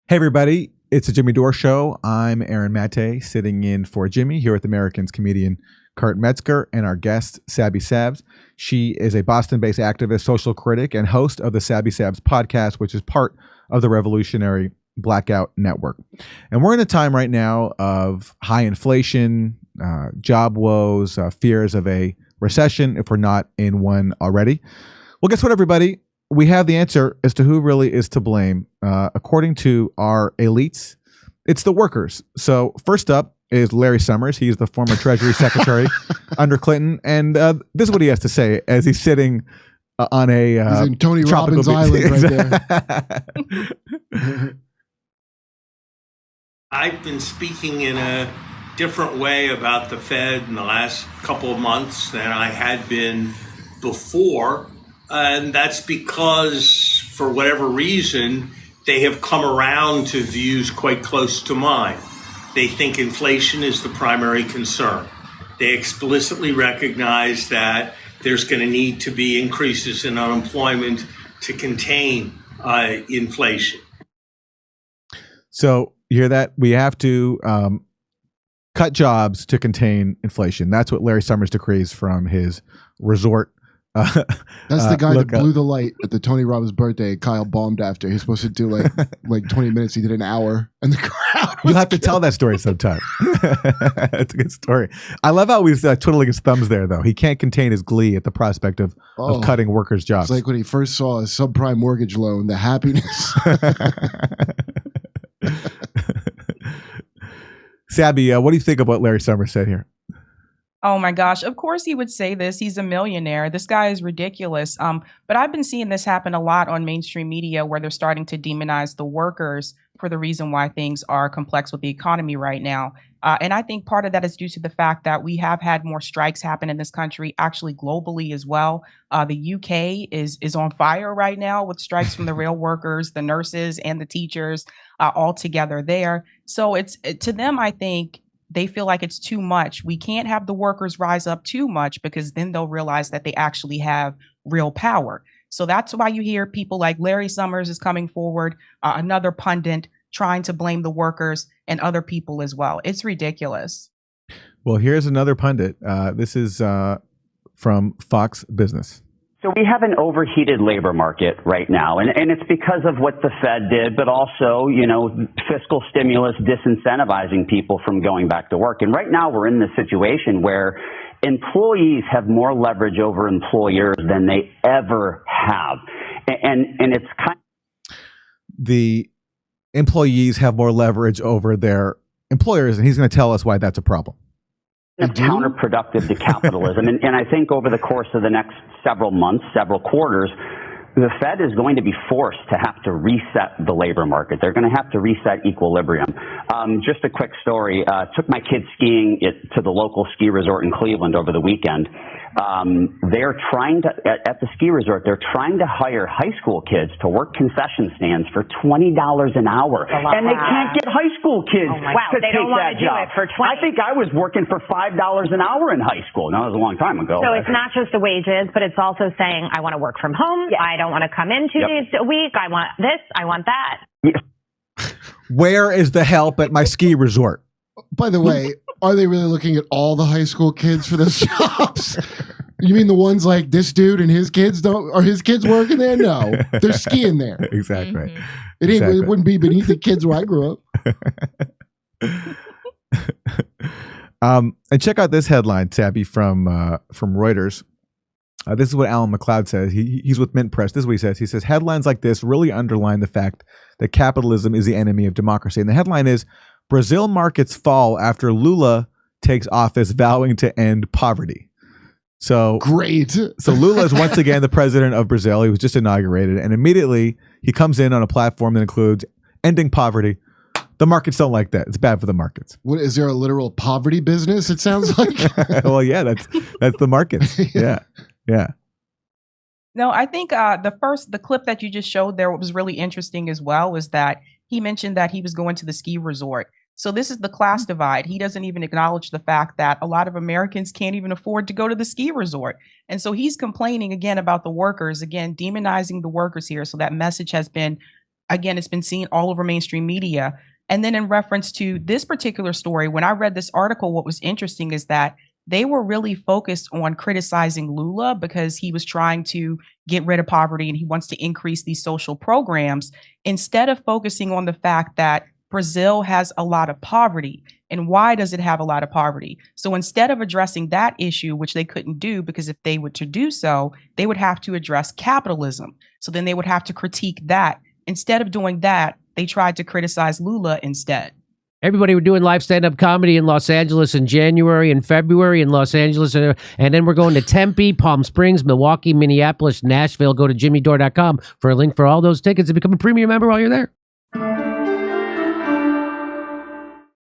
Hey, everybody. It's a Jimmy Dore show. I'm Aaron Maté, sitting in for Jimmy here with Americans comedian Kurt Metzger and our guest, Sabby Sabs. She is a Boston-based activist, social critic, and host of the Sabby Sabs podcast, which is part of the Revolutionary Blackout Network. And we're in a time right now of high inflation, job woes, fears of a recession if we're not in one already. Well, guess what, everybody? We have the answer as to who really is to blame. According to our elites, it's the workers. So first up is Larry Summers. He's the former Treasury Secretary under Clinton. And this is what he has to say as he's sitting on a he's in Tony Robbins Island right there. I've been speaking in a different way about the Fed in the last couple of months than I had been before. And that's because, for whatever reason, they have come around to views quite close to mine. They think inflation is the primary concern. They explicitly recognize that there's going to need to be increases in unemployment to contain inflation. So you hear that? We have to cut jobs to contain inflation. That's what Larry Summers decrees from his resort. That's the guy that blew the light at the Tony Robbins birthday. Kyle bombed after. He's supposed to do like 20 minutes. He did an hour, and the crowd. You'll have to tell that story sometime. It's a good story. I love how he's twiddling his thumbs there, though. He can't contain his glee at the prospect of cutting workers' jobs. It's like when he first saw a subprime mortgage loan. The happiness. Sabby, what do you think of what Larry Summers said here? Oh my gosh, of course he would say this. He's a millionaire. This guy is ridiculous. But I've been seeing this happen a lot on mainstream media where they're starting to demonize the workers for the reason why things are complex with the economy right now. And I think part of that is due to the fact that we have had more strikes happen in this country, actually globally as well. The UK is on fire right now with strikes from the rail workers, the nurses, and the teachers all together there. So it's to them, I think, they feel like it's too much. We can't have the workers rise up too much because then they'll realize that they actually have real power. So that's why you hear people like Larry Summers is coming forward, another pundit trying to blame the workers and other people as well. It's ridiculous. Well, here's another pundit. This is from Fox Business. So we have an overheated labor market right now, and it's because of what the Fed did, but also, fiscal stimulus disincentivizing people from going back to work. And right now we're in this situation where employees have more leverage over employers than they ever have. And it's kind of... The employees have more leverage over their employers, and he's going to tell us why that's a problem. It's counterproductive to capitalism. And I think over the course of the next several months, several quarters, the Fed is going to be forced to have to reset the labor market. They're going to have to reset equilibrium. Just a quick story. Took my kids skiing to the local ski resort in Cleveland over the weekend. They're trying to, at the ski resort, they're trying to hire high school kids to work concession stands for $20 an hour. And they can't get high school kids to take that job. I think I was working for $5 an hour in high school. Now, that was a long time ago. So it's not just the wages, but it's also saying, I want to work from home. Yes. I don't want to come in 2 days a week. I want this. I want that. Yeah. Where is the help at my ski resort? By the way, are they really looking at all the high school kids for those jobs? You mean the ones like this dude and his kids don't? Are his kids working there? No, they're skiing there. Exactly. Mm-hmm. It wouldn't be beneath the kids where I grew up. And check out this headline, Sabby, from Reuters. This is what Alan McLeod says. He's with Mint Press. This is what he says. He says, headlines like this really underline the fact that capitalism is the enemy of democracy. And the headline is, Brazil markets fall after Lula takes office vowing to end poverty. So great. So Lula is once again the president of Brazil. He was just inaugurated. And immediately he comes in on a platform that includes ending poverty. The markets don't like that. It's bad for the markets. What is there a literal poverty business? It sounds like. Well, yeah, that's the markets. Yeah. No, I think the clip that you just showed there, what was really interesting as well was that he mentioned that he was going to the ski resort. So this is the class divide. He doesn't even acknowledge the fact that a lot of Americans can't even afford to go to the ski resort. And so he's complaining again about the workers, again, demonizing the workers here. So that message has been again, it's been seen all over mainstream media. And then in reference to this particular story, when I read this article, what was interesting is that they were really focused on criticizing Lula because he was trying to get rid of poverty and he wants to increase these social programs, instead of focusing on the fact that Brazil has a lot of poverty. And why does it have a lot of poverty? So instead of addressing that issue, which they couldn't do because if they were to do so, they would have to address capitalism. So then they would have to critique that. Instead of doing that, they tried to criticize Lula instead. Everybody, we're doing live stand-up comedy in Los Angeles in January and February in Los Angeles. And then we're going to Tempe, Palm Springs, Milwaukee, Minneapolis, Nashville. Go to jimmydore.com for a link for all those tickets and become a premium member while you're there.